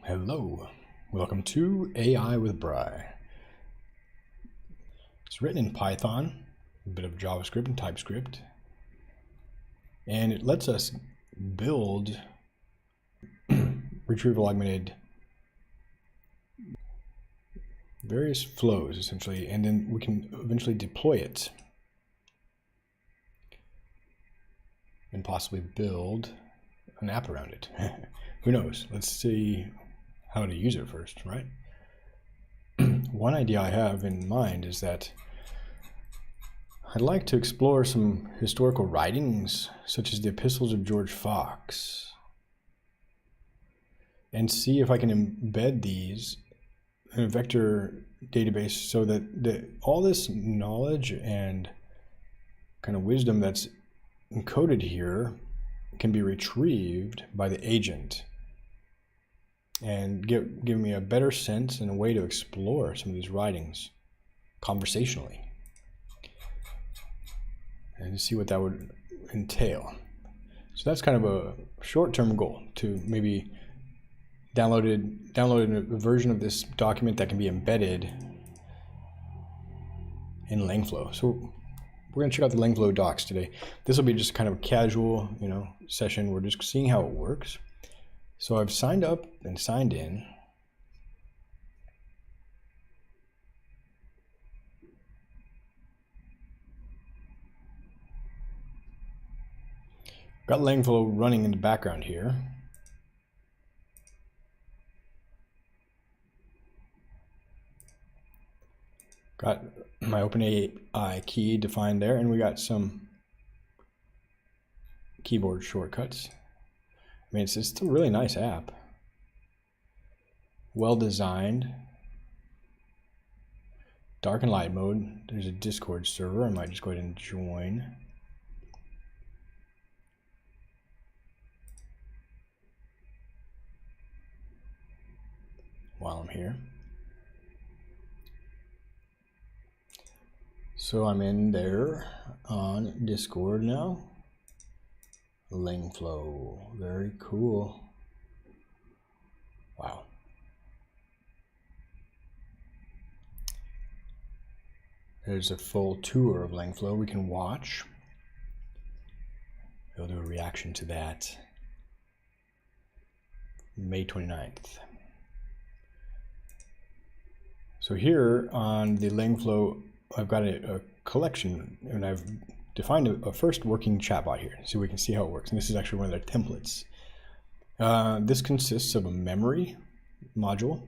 Hello, welcome to AI with Bry. It's written in Python, a bit of JavaScript and TypeScript, and it lets us build retrieval augmented various flows essentially, and then we can eventually deploy it and possibly build an app around it. Who knows? Let's see how to use it first, right? One idea I have in mind is that I'd like to explore some historical writings, such as the Epistles of George Fox, and see if I can embed these in a vector database so that all this knowledge and kind of wisdom that's encoded here can be retrieved by the agent and give me a better sense and a way to explore some of these writings conversationally and to see what that would entail. So that's kind of a short-term goal, to maybe download a version of this document that can be embedded in Langflow. So we're going to check out the Langflow docs today. This will be just kind of a casual, session. We're just seeing how it works. So I've signed up and signed in. Got Langflow running in the background here. Got my OpenAI key defined there, and we got some keyboard shortcuts. I mean, it's a really nice app. Well designed. Dark and light mode. There's a Discord server. I might just go ahead and join. While I'm here. So I'm in there on Discord now. Langflow, very cool. Wow. There's a full tour of Langflow we can watch. We'll do a reaction to that. May 29th. So here on the Langflow, I've got a collection, and I've defined a first working chatbot here, so we can see how it works. And this is actually one of their templates. This consists of a memory module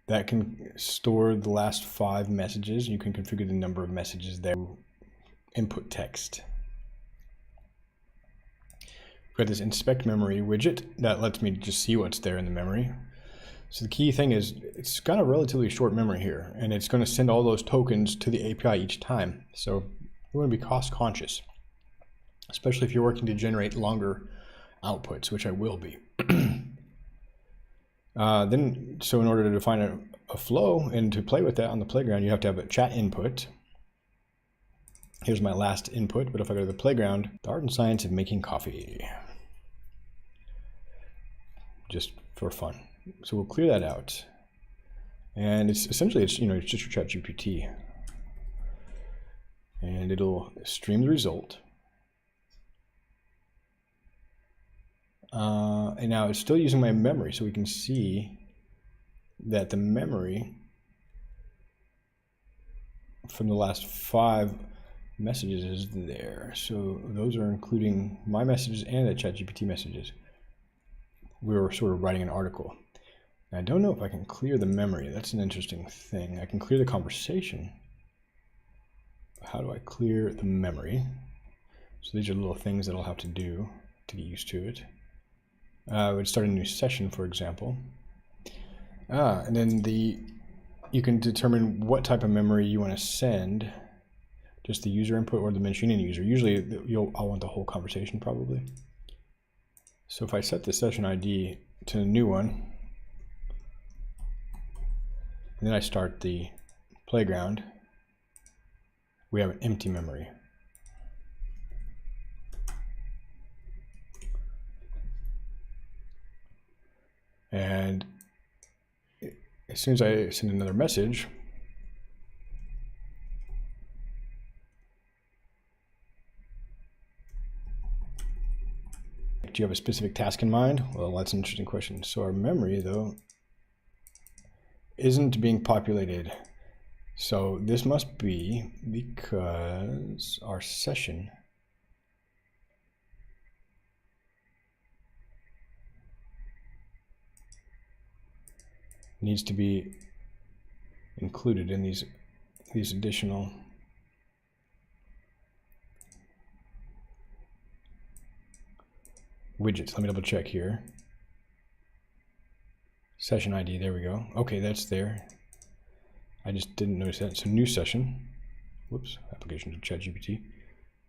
that can store the last 5 messages. You can configure the number of messages there. Input text. We've got this inspect memory widget that lets me just see what's there in the memory. So the key thing is it's got a relatively short memory here, and it's going to send all those tokens to the API each time. So we want to be cost conscious, especially if you're working to generate longer outputs, which I will be. So in order to define a flow and to play with that on the playground, you have to have a chat input. Here's my last input, but if I go to the playground, the art and science of making coffee, just for fun. So we'll clear that out, and it's essentially it's just your ChatGPT, and it'll stream the result. And now it's still using my memory, so we can see that the memory from the last 5 messages is there. So those are including my messages and the ChatGPT messages. We were sort of writing an article. I don't know if I can clear the memory. That's an interesting thing. I can clear the conversation. How do I clear the memory? So these are little things that I'll have to do to get used to it. I would start a new session, for example. And then you can determine what type of memory you want to send, just the user input or the machine user. Usually I'll want the whole conversation probably. So if I set the session ID to a new one, and then I start the playground, we have an empty memory. And as soon as I send another message, do you have a specific task in mind? Well, that's an interesting question. So our memory, though, isn't being populated. So this must be because our session needs to be included in these additional widgets. Let me double check here. Session ID, there we go. Okay, that's there. I just didn't notice that. So new session. Whoops, application to ChatGPT.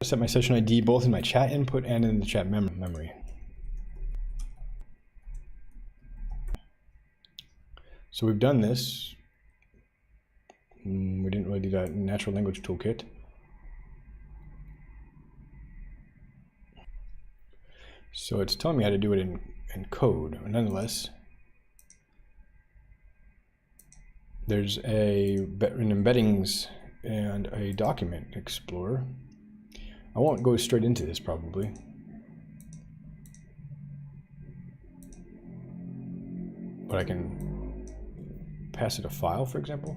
I set my session ID both in my chat input and in the chat memory. So we've done this. We didn't really do that in natural language toolkit. So it's telling me how to do it in code. Nonetheless, there's an embeddings and a document explorer. I won't go straight into this probably. But I can pass it a file, for example.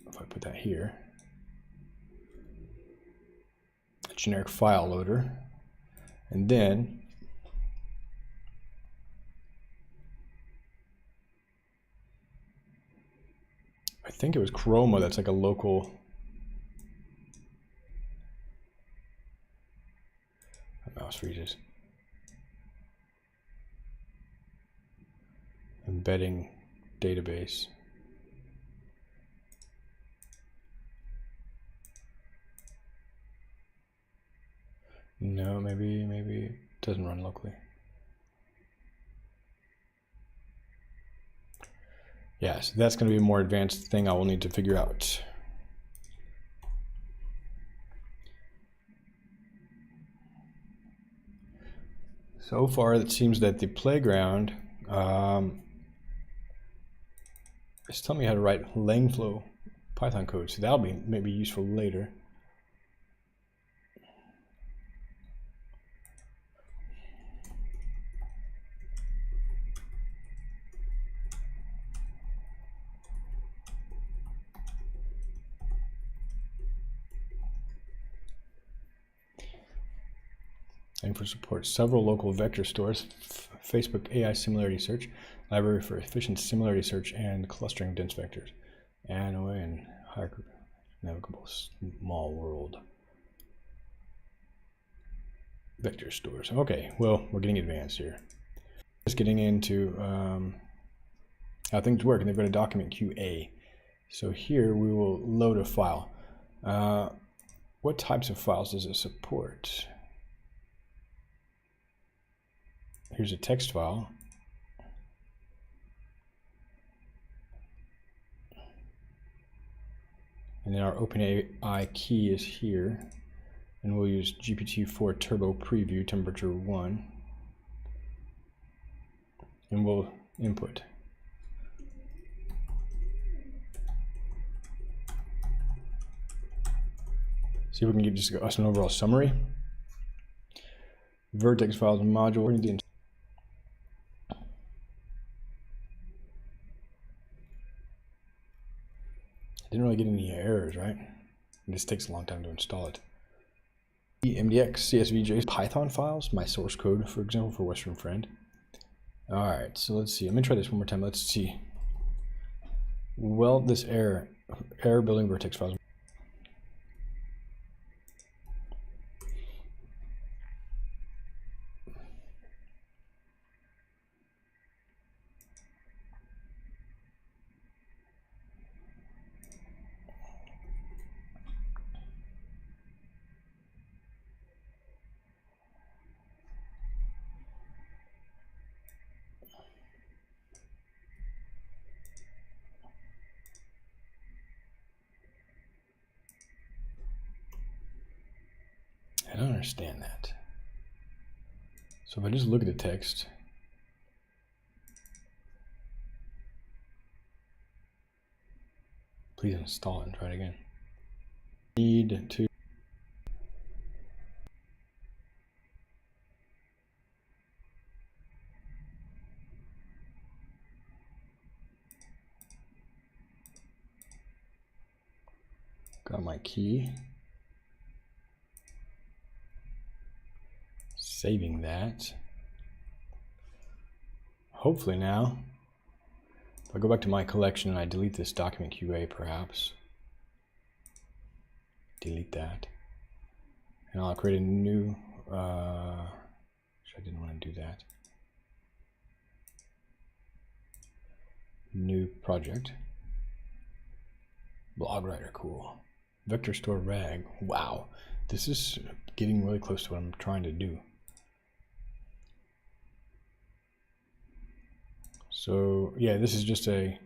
If I put that here. A generic file loader. And then I think it was Chroma that's like a local. My mouse freezes. Embedding database. No, maybe it doesn't run locally. Yes, that's going to be a more advanced thing I will need to figure out. So far, it seems that the playground is telling me how to write Langflow Python code, so that'll be maybe useful later. And for support several local vector stores, Facebook AI similarity search, library for efficient similarity search, and clustering dense vectors, ANOA and hierarchical navigable small world vector stores. Okay, well, we're getting advanced here. Just getting into how things work, and they've got a document QA. So here we will load a file. What types of files does it support? Here's a text file. And then our OpenAI key is here. And we'll use GPT-4 Turbo Preview temperature 1. And we'll input. See if we can get just us an overall summary. Vertex files and module. Didn't really get any errors, right? This takes a long time to install it. MDX, CSV, Python files, my source code, for example, for Western Friend. All right, so let's see. I'm gonna try this one more time. Let's see. Well, this error building vertex files. I don't understand that. So if I just look at the text, please install it and try it again. Need to got my key. Saving that. Hopefully now, if I go back to my collection and I delete this document QA perhaps, delete that, and I'll create a new, I didn't want to do that, new project, blog writer, cool, vector store rag, wow, this is getting really close to what I'm trying to do. So yeah, this is just a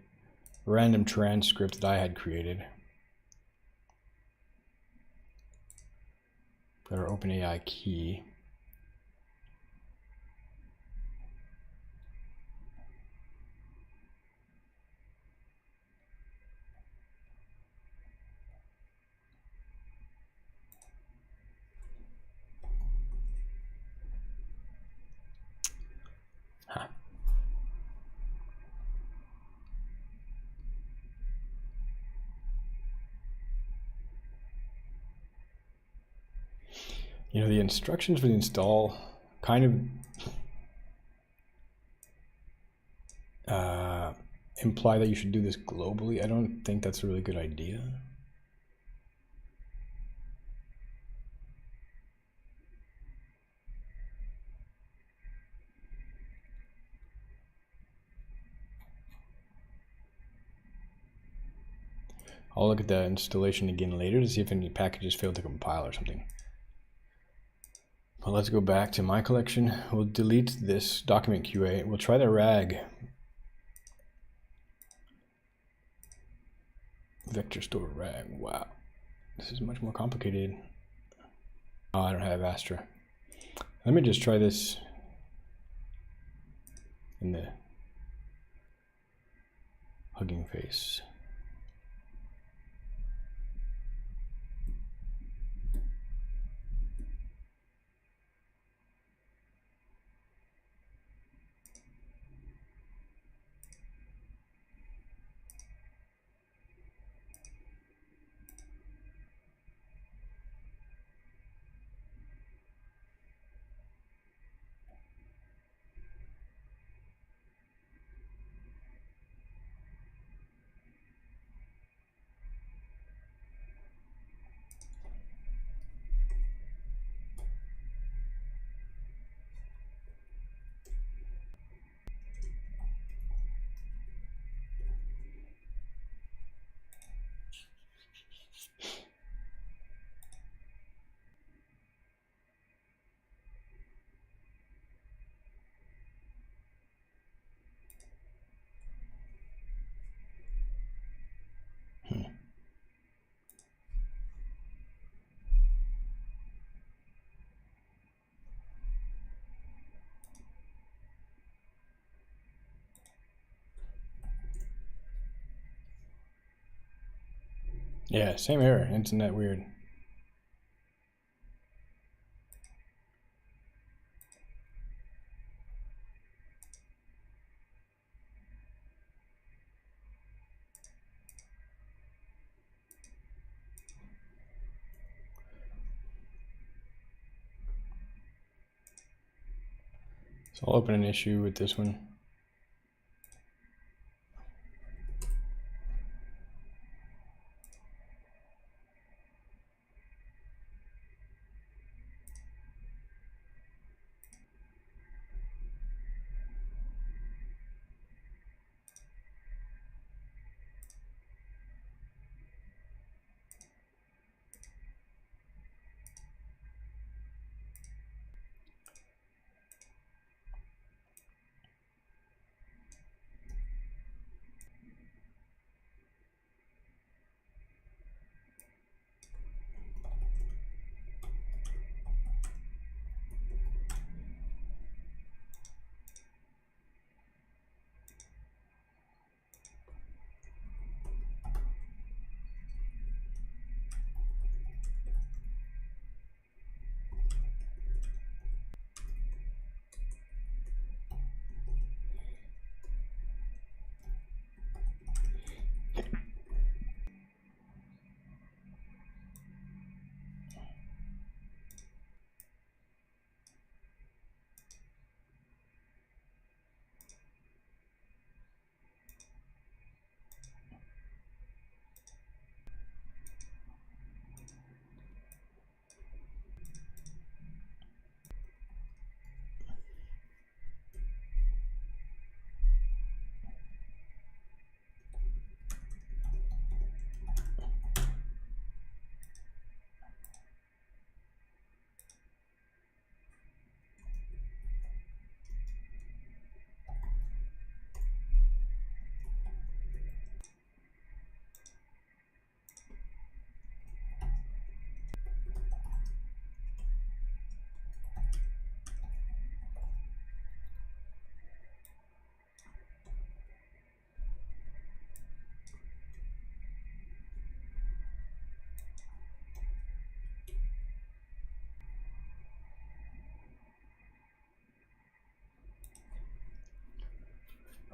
random transcript that I had created. Got our OpenAI key. Huh. You know, the instructions for the install kind of imply that you should do this globally. I don't think that's a really good idea. I'll look at the installation again later to see if any packages failed to compile or something. But let's go back to my collection. We'll delete this document QA. We'll try the RAG. Vector store RAG. Wow. This is much more complicated. Oh, I don't have Astra. Let me just try this in the Hugging Face. Yeah, same error. Isn't that weird? So I'll open an issue with this one.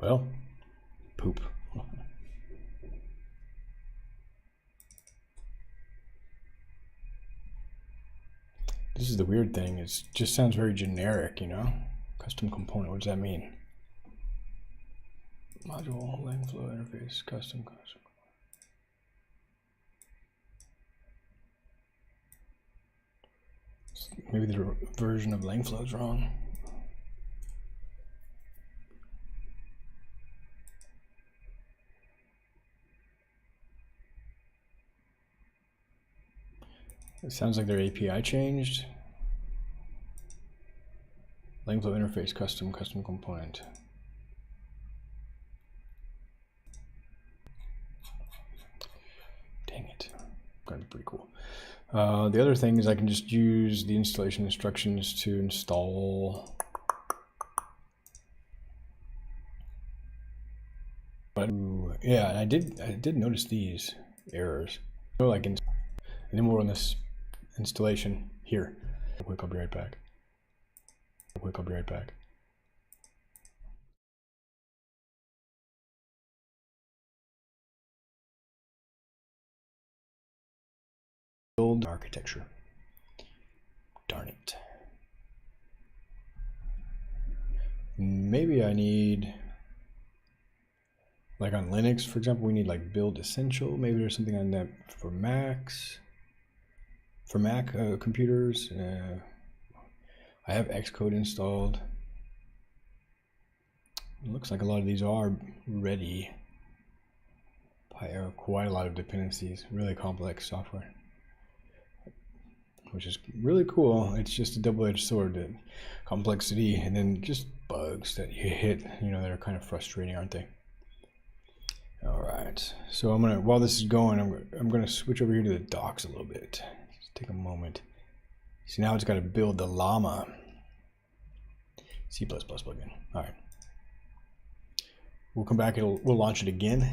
Well, poop. This is the weird thing. It just sounds very generic, you know? Custom component, what does that mean? Module, Langflow interface, custom. Maybe the version of Langflow is wrong. It sounds like their API changed. Langflow interface, custom component. Dang it. Gonna be pretty cool. The other thing is I can just use the installation instructions to install. But yeah, I did notice these errors. So like, and then we'll run this installation here. Quick, I'll be right back. Quick, I'll be right back. Build architecture. Darn it. Maybe I need, like on Linux, for example, we need like build essential. Maybe there's something on that for Macs. For Mac computers. I have Xcode installed. It looks like a lot of these are ready. Quite a lot of dependencies, really complex software, which is really cool. It's just a double-edged sword, that complexity and then just bugs that you hit, you know, that are kind of frustrating, aren't they? All right, so I'm gonna, while this is going, I'm gonna switch over here to the docs a little bit. Just take a moment. See, now it's got to build the Llama C++ plugin. All right, we'll come back. We'll launch it again.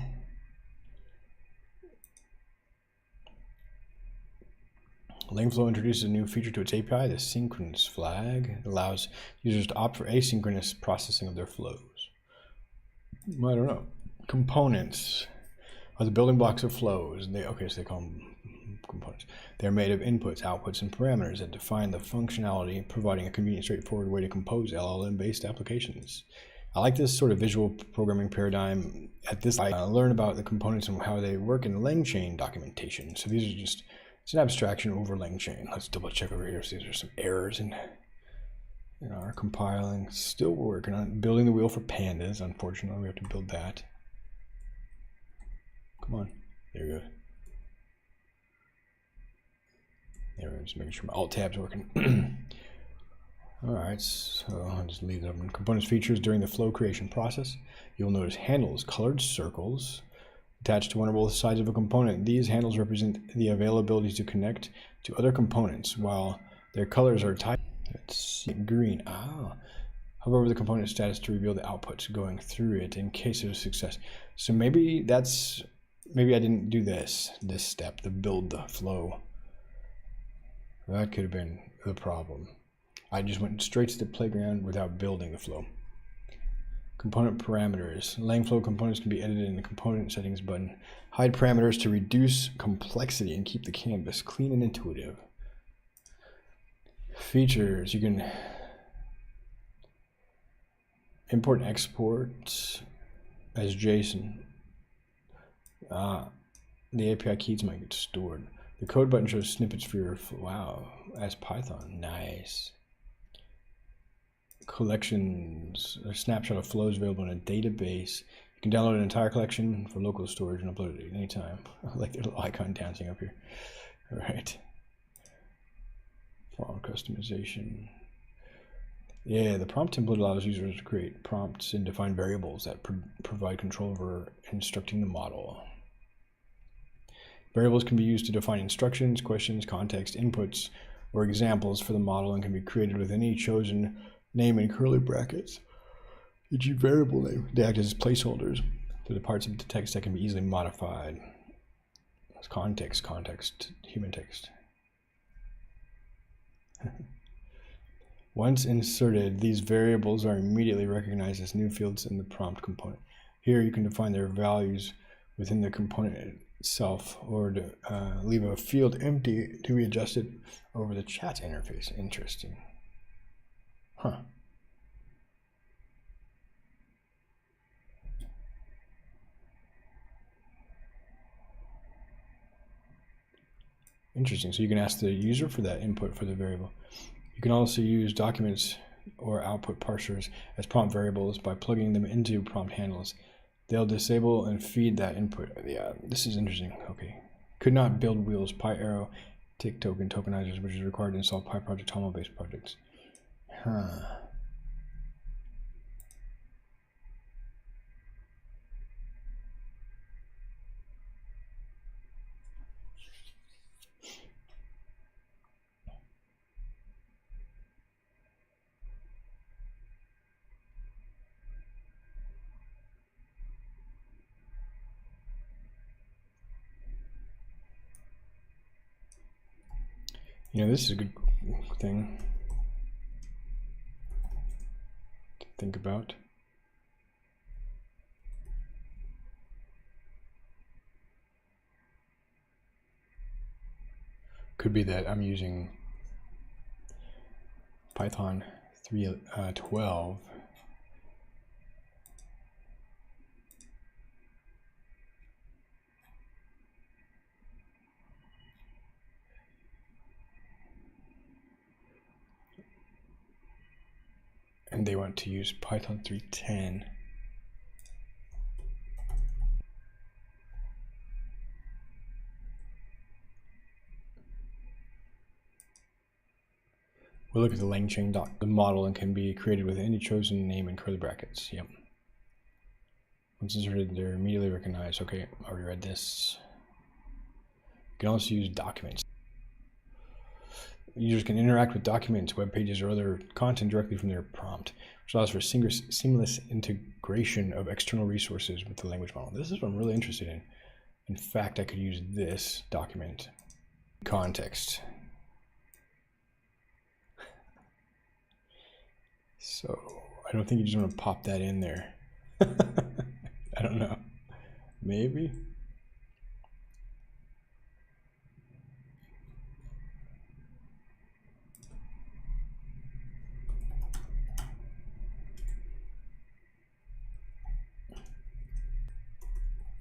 Langflow introduces a new feature to its API, the synchronous flag. It allows users to opt for asynchronous processing of their flows. I don't know. Components are the building blocks of flows. So they call them components. They're made of inputs, outputs, and parameters that define the functionality, providing a convenient, straightforward way to compose LLM-based applications. I like this sort of visual programming paradigm. At this, I learn about the components and how they work in LangChain documentation. So these are just, it's an abstraction over LangChain. Let's double check over here. So these are some errors in our compiling. Still working on building the wheel for pandas. Unfortunately, we have to build that. Come on. There we go. There we go. Just making sure my alt tab's working. All right, so I'll just leave them. Components features during the flow creation process. You'll notice handles, colored circles attached to one or both sides of a component. These handles represent the availability to connect to other components, while their colors are typed. Let's see, green. However, the component status to reveal the outputs going through it in case of success. So maybe I didn't do this step, the build the flow. That could have been the problem. I just went straight to the playground without building the flow. Component parameters. Langflow components can be edited in the component settings button. Hide parameters to reduce complexity and keep the canvas clean and intuitive. Features. You can import and export as JSON. The API keys might get stored. The code button shows snippets for your as Python. Nice. Collections, a snapshot of flows available in a database. You can download an entire collection for local storage and upload it at any time. I like the little icon dancing up here. All right. Font customization. Yeah, the prompt template allows users to create prompts and define variables that provide control over instructing the model. Variables can be used to define instructions, questions, context, inputs, or examples for the model and can be created with any chosen name in curly brackets. Each variable name, they act as placeholders for the parts of the text that can be easily modified. That's context, human text. Once inserted, these variables are immediately recognized as new fields in the prompt component. Here you can define their values within the component itself, or to leave a field empty to be adjusted over the chat interface. Interesting. Huh. Interesting. So you can ask the user for that input for the variable. You can also use documents or output parsers as prompt variables by plugging them into prompt handles. They'll disable and feed that input. Yeah, this is interesting. Okay. Could not build wheels, PyArrow, tick token tokenizers, which is required to install PyProject Toml-based projects. Huh. You know, this is a good thing to think about. Could be that I'm using Python 3.12. And they want to use Python 3.10. We'll look at the LangChain doc. The model and can be created with any chosen name and curly brackets. Yep. Once inserted, they're immediately recognized. Okay, I already read this. You can also use documents. Users can interact with documents, web pages, or other content directly from their prompt, which allows for seamless integration of external resources with the language model. This is what I'm really interested in. In fact, I could use this document context. So I don't think you just want to pop that in there. I don't know. Maybe.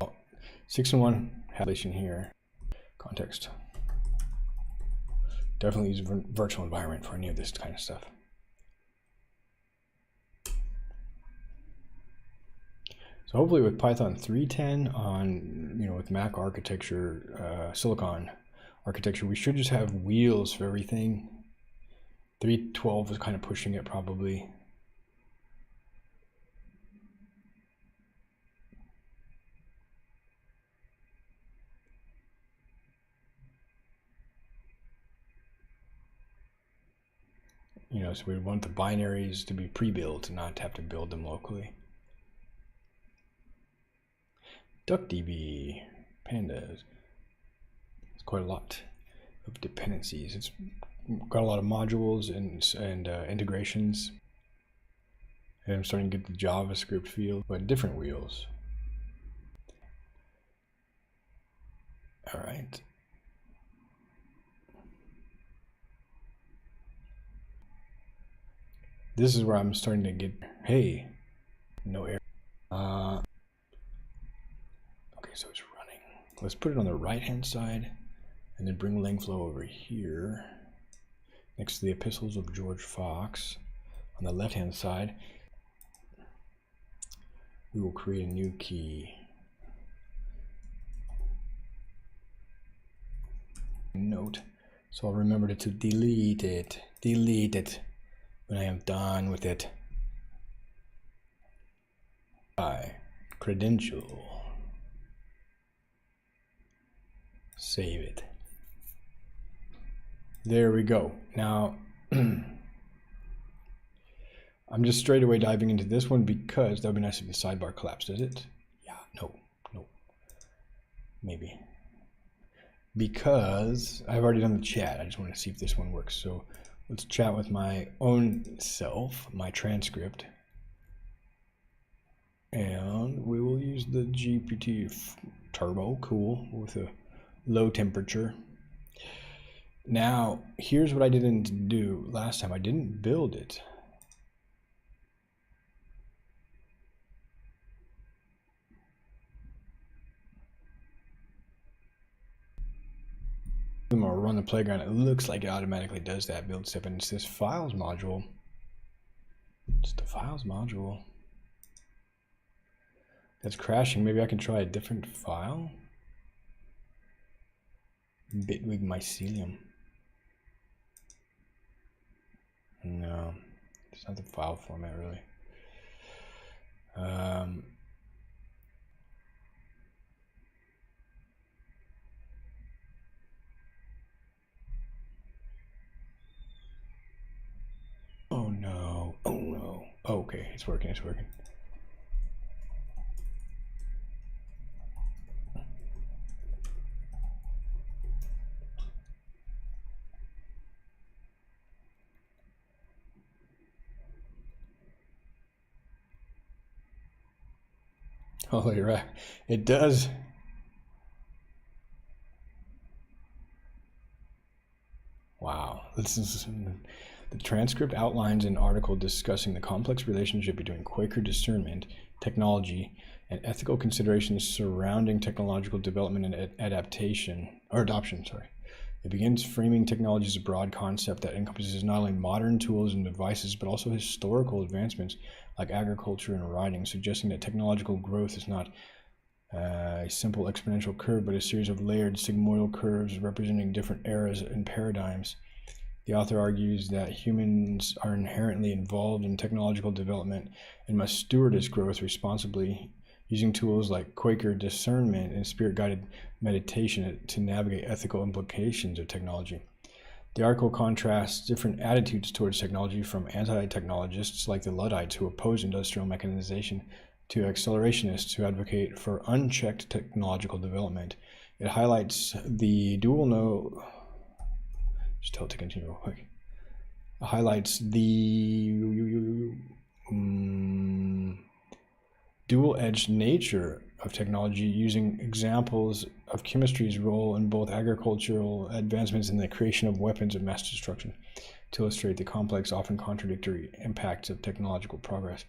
Oh, 6-in-1 relation here. Context. Definitely use virtual environment for any of this kind of stuff. So hopefully with Python 3.10 on, with Mac architecture, Silicon architecture, we should just have wheels for everything. 3.12 is kind of pushing it probably. So we want the binaries to be pre-built and not to have to build them locally. DuckDB, pandas. It's quite a lot of dependencies. It's got a lot of modules and integrations. And I'm starting to get the JavaScript feel, but different wheels. All right. This is where I'm starting to get, hey, no error. Okay, so it's running. Let's put it on the right-hand side and then bring LangFlow over here next to the epistles of George Fox. On the left-hand side, we will create a new key. Note. So I'll remember to delete it when I am done with it. Credential. Save it. There we go. Now, I'm just straight away diving into this one because that would be nice if the sidebar collapsed, does it? Yeah, no, maybe. Because I've already done the chat. I just want to see if this one works. So let's chat with my own self, my transcript. And we will use the GPT Turbo, cool, with a low temperature. Now, here's what I didn't do last time. I didn't build it. I'm gonna run the playground. It looks like it automatically does that build step, and it's this files module. It's the files module that's crashing. Maybe I can try a different file. Bitwig mycelium. No, it's not the file format really. Oh no, oh no. Oh, okay, it's working, it's working. Oh, you're right. It does. Wow. This is the transcript outlines an article discussing the complex relationship between Quaker discernment, technology, and ethical considerations surrounding technological development and adaptation or adoption. It begins framing technology as a broad concept that encompasses not only modern tools and devices, but also historical advancements like agriculture and writing, suggesting that technological growth is not a simple exponential curve, but a series of layered sigmoidal curves representing different eras and paradigms. The author argues that humans are inherently involved in technological development and must steward its growth responsibly, using tools like Quaker discernment and spirit-guided meditation to navigate ethical implications of technology. The article contrasts different attitudes towards technology from anti-technologists like the Luddites who oppose industrial mechanization to accelerationists who advocate for unchecked technological development. It highlights the just tell it to continue real quick. It highlights the dual-edged nature of technology, using examples of chemistry's role in both agricultural advancements and the creation of weapons of mass destruction to illustrate the complex, often contradictory impacts of technological progress.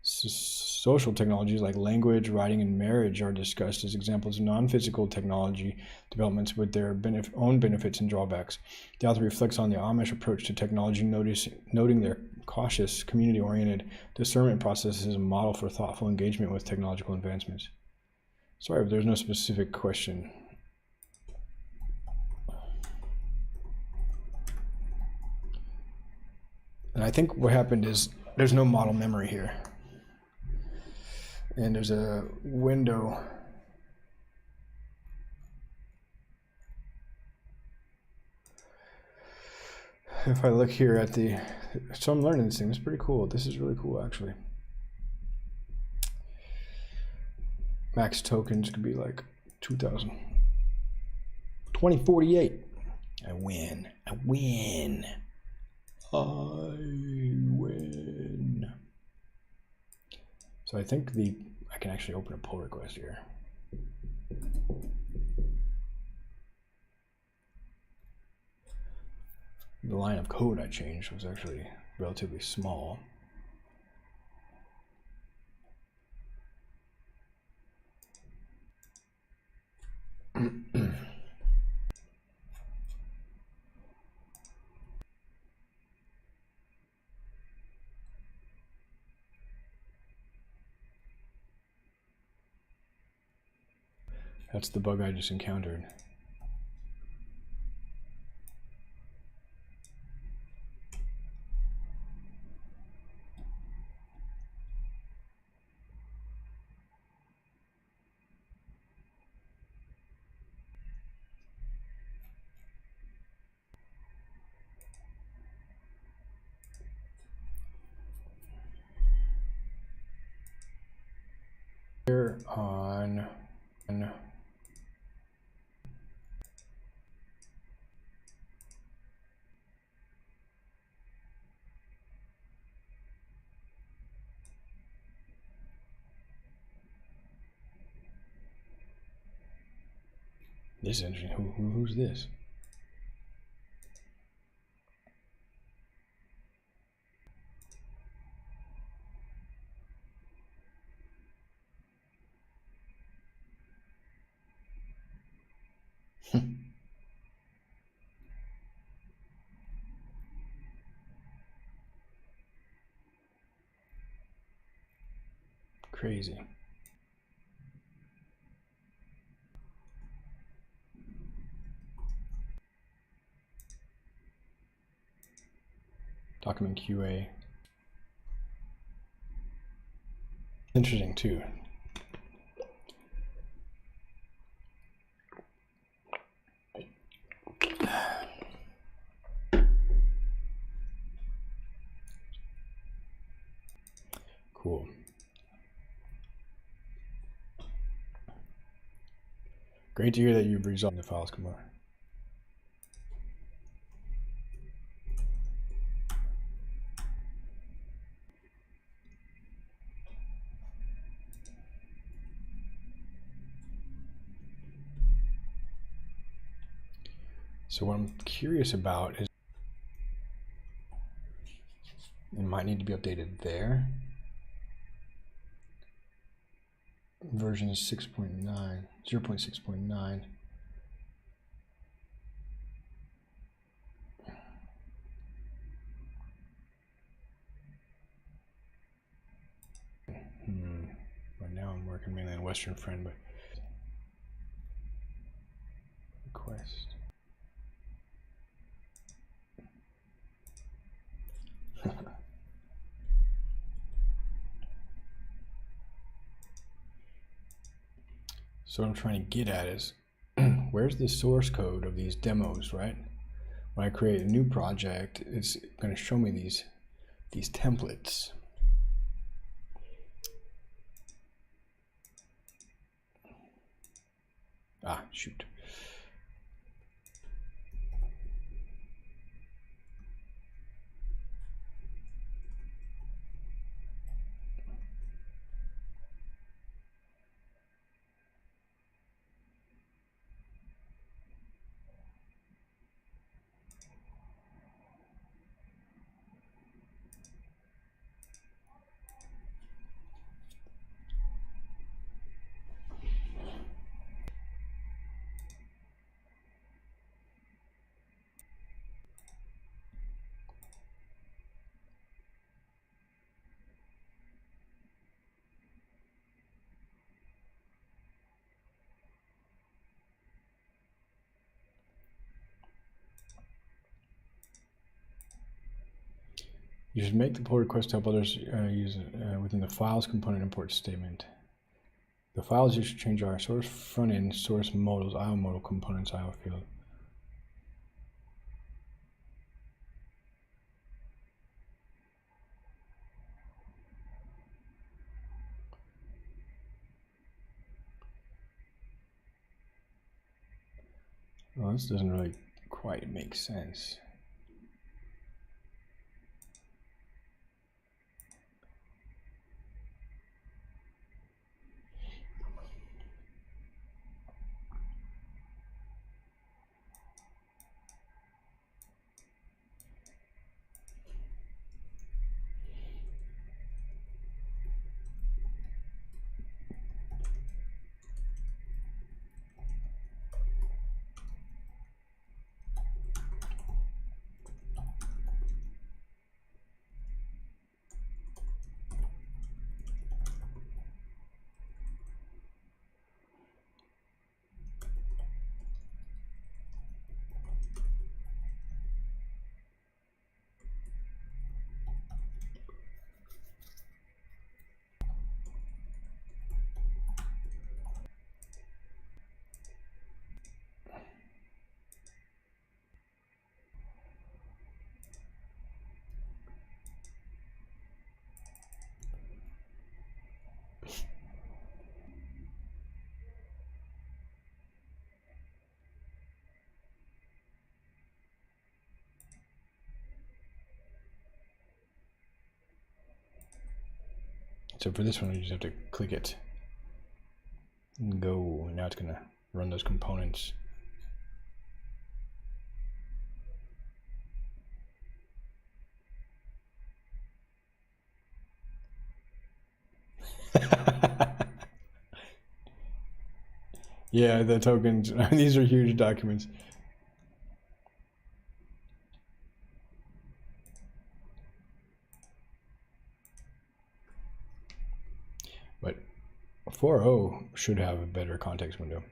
Social technologies like language, writing, and marriage are discussed as examples of non-physical technology developments with their own benefits and drawbacks. The author reflects on the Amish approach to technology, noting their cautious, community-oriented discernment process as a model for thoughtful engagement with technological advancements. Sorry if there's no specific question. And I think what happened is there's no model memory here. And there's a window. If I look here at so I'm learning this thing. It's pretty cool. This is really cool, actually. Max tokens could be like 2,000. 2048. I win. I win. I win. So I think I can actually open a pull request here. The line of code I changed was actually relatively small. That's the bug I just encountered. Here on This is interesting. Who's this? Crazy. Document QA. Interesting too. Cool. Great to hear that you've resolved the files component. So what I'm curious about is it might need to be updated there. Version is 6.9, 0.6.9. Right now I'm working mainly on Western Friend, but request. So what I'm trying to get at is where's the source code of these demos, right? When I create a new project, it's going to show me these templates. Ah, shoot. You should make the pull request to help others use it within the files component import statement. The files you should change are source front-end, source modals, IO modal components, IO field. Well, this doesn't really quite make sense. So for this one, you just have to click it and go. Now it's going to run those components Yeah, the tokens. These are huge documents. But 4.0 should have a better context window.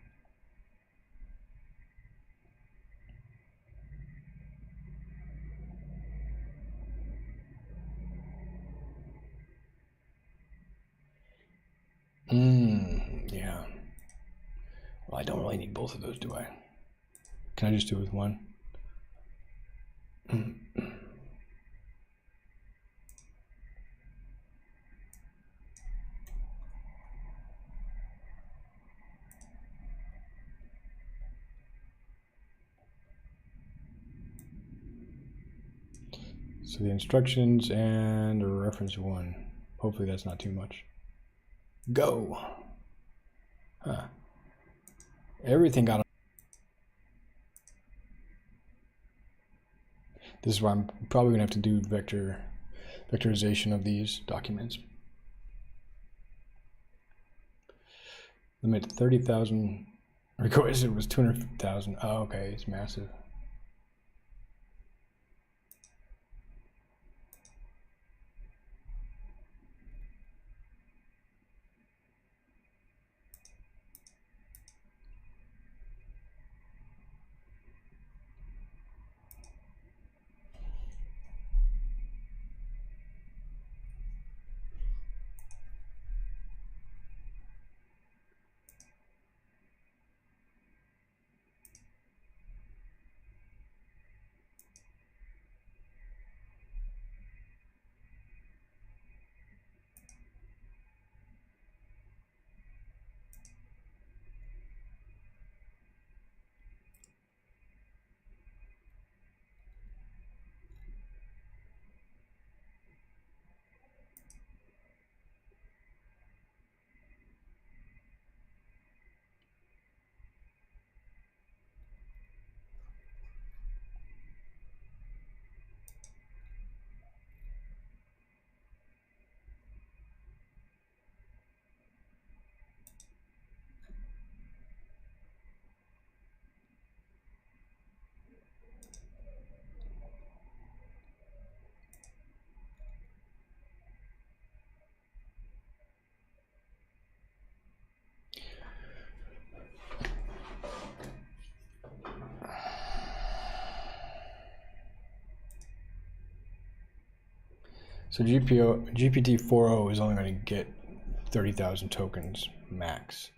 Yeah. Well, I don't really need both of those, do I? Can I just do it with one? So the instructions and a reference one. Hopefully that's not too much. Go. Huh. Everything got. This is why I'm probably gonna have to do vectorization of these documents. Limit 30,000. Request it was 200,000. Oh, okay, it's massive. So GPT-4o is only going to get 30,000 tokens max.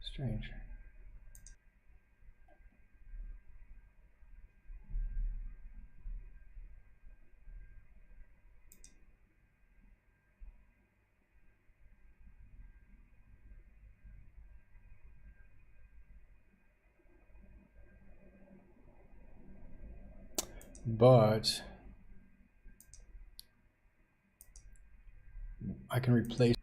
Strange. But I can replace.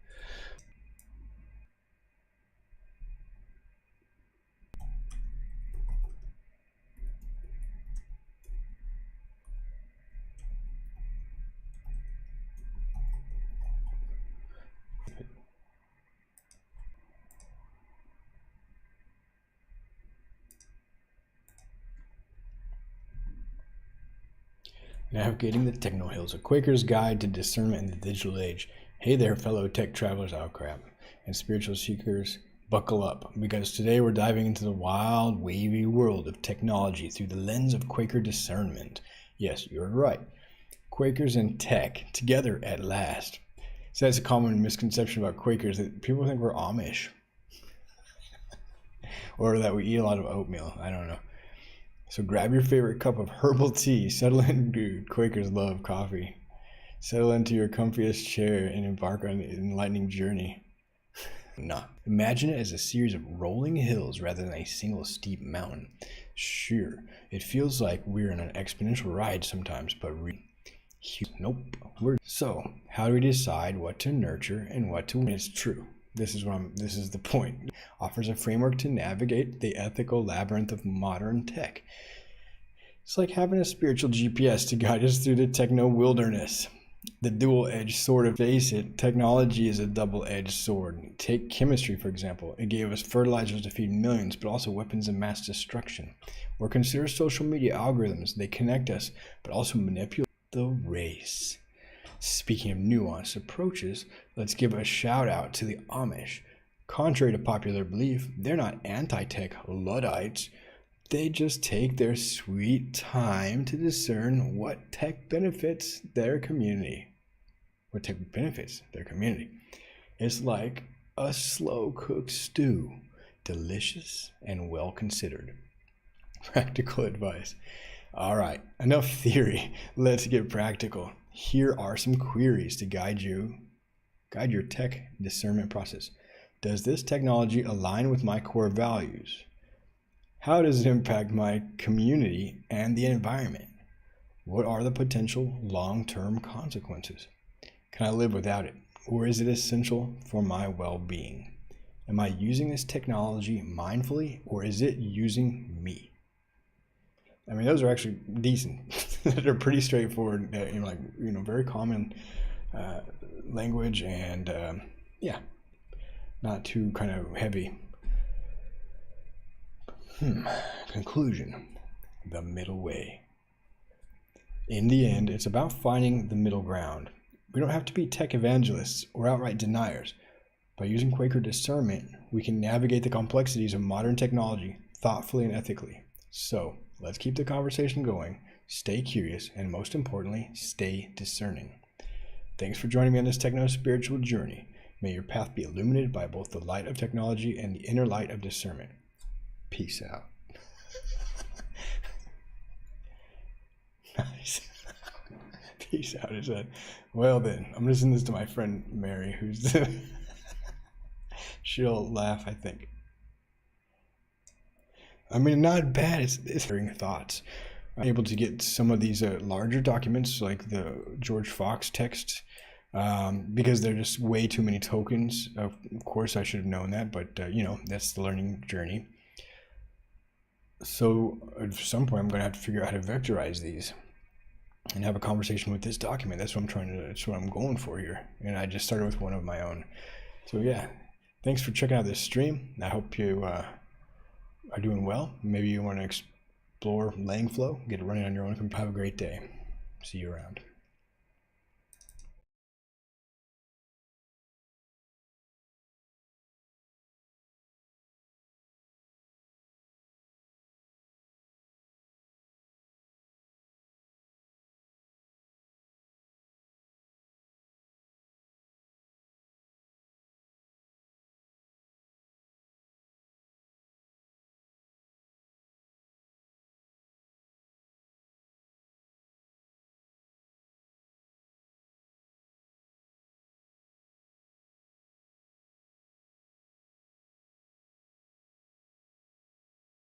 Navigating the Techno Hills, a Quaker's Guide to Discernment in the Digital Age. Hey there, fellow tech travelers, oh crap, and spiritual seekers, buckle up, because today we're diving into the wild, wavy world of technology through the lens of Quaker discernment. Yes, you're right. Quakers and tech, together at last. So that's a common misconception about Quakers, that people think we're Amish. Or that we eat a lot of oatmeal. I don't know. So grab your favorite cup of herbal tea, settle in, dude, Quakers love coffee. Settle into your comfiest chair and embark on an enlightening journey. Nah. Imagine it as a series of rolling hills rather than a single steep mountain. Sure, it feels like we're on an exponential ride sometimes, but Nope. So how do we decide what to nurture and what to? It's true. This is the point. Offers a framework to navigate the ethical labyrinth of modern tech. It's like having a spiritual GPS to guide us through the techno wilderness. The dual-edged sword of face it, technology is a double-edged sword. Take chemistry, for example. It gave us fertilizers to feed millions, but also weapons of mass destruction. Or consider social media algorithms. They connect us, but also manipulate the race. Speaking of nuanced approaches, let's give a shout out to the Amish. Contrary to popular belief, they're not anti-tech Luddites. They just take their sweet time to discern what tech benefits their community. It's like a slow-cooked stew, delicious and well-considered. Practical advice. All right, enough theory. Let's get practical. Here are some queries to guide your tech discernment process. Does this technology align with my core values? How does it impact my community and the environment? What are the potential long-term consequences? Can I live without it, or is it essential for my well-being? Am I using this technology mindfully, or is it using me? I mean, those are actually decent. They're pretty straightforward, very common language, and not too kind of heavy. Conclusion: the middle way. In the end, it's about finding the middle ground. We don't have to be tech evangelists or outright deniers. By using Quaker discernment, we can navigate the complexities of modern technology thoughtfully and ethically. So, let's keep the conversation going, stay curious, and most importantly, stay discerning. Thanks for joining me on this techno-spiritual journey. May your path be illuminated by both the light of technology and the inner light of discernment. Peace out. Nice. Peace out, is that? Well then, I'm going to send this to my friend Mary, who's she'll laugh, I think. I mean, not bad. It's hearing thoughts. I'm able to get some of these larger documents, like the George Fox text, because they're just way too many tokens. Of course, I should have known that, but that's the learning journey. So at some point, I'm going to have to figure out how to vectorize these and have a conversation with this document. That's what I'm going for here. And I just started with one of my own. So yeah, thanks for checking out this stream. I hope you are doing well. Maybe you want to explore Langflow, get it running on your own. Have a great day. See you around.